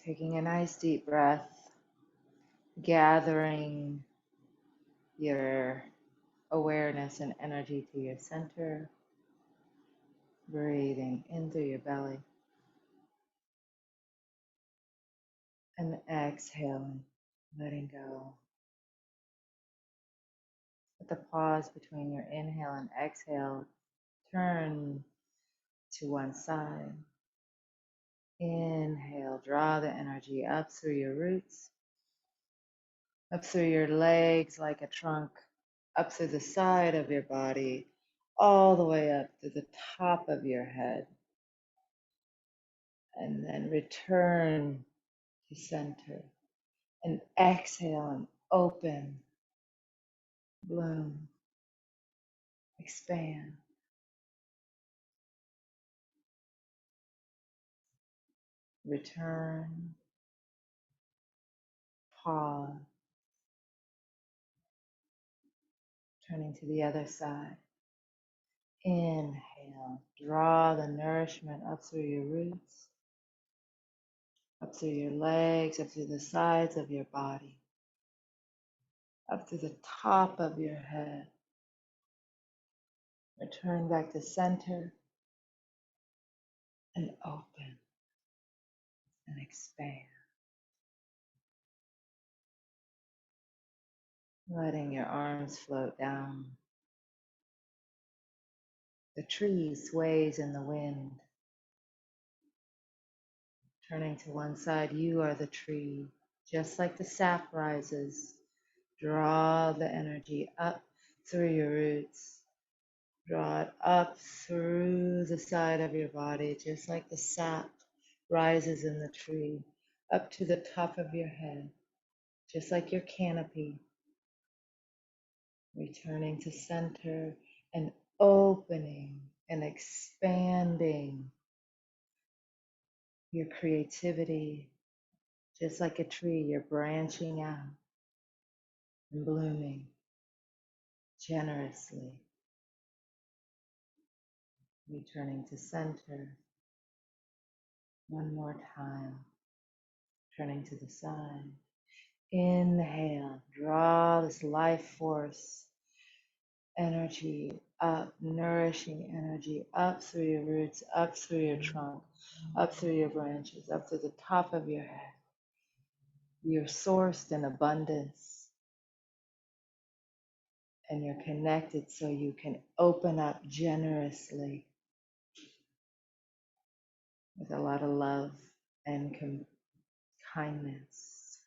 Taking a nice deep breath, gathering your awareness and energy to your center, breathing in through your belly, and exhaling, letting go. At the pause between your inhale and exhale, turn to one side. Inhale, draw the energy up through your roots, up through your legs like a trunk, up through the side of your body, all the way up to the top of your head. And then return to center. And exhale and open, bloom, expand. Return, pause, turning to the other side. Inhale, draw the nourishment up through your roots, up through your legs, up through the sides of your body, up to the top of your head. Return back to center and open and expand. Letting your arms float down. The tree sways in the wind. Turning to one side, you are the tree. Just like the sap rises, draw the energy up through your roots. Draw it up through the side of your body, just like the sap rises in the tree, up to the top of your head, just like your canopy. Returning to center and opening and expanding your creativity, just like a tree, you're branching out and blooming generously. Returning to center one more time, turning to the side. Inhale, draw this life force energy up, nourishing energy up through your roots, up through your trunk, up through your branches, up to the top of your head. You're sourced in abundance and you're connected so you can open up generously with a lot of love and kindness.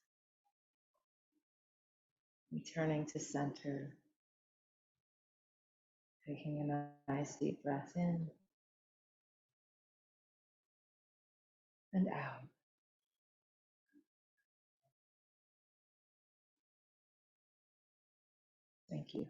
Returning to center, taking a nice deep breath in and out. Thank you.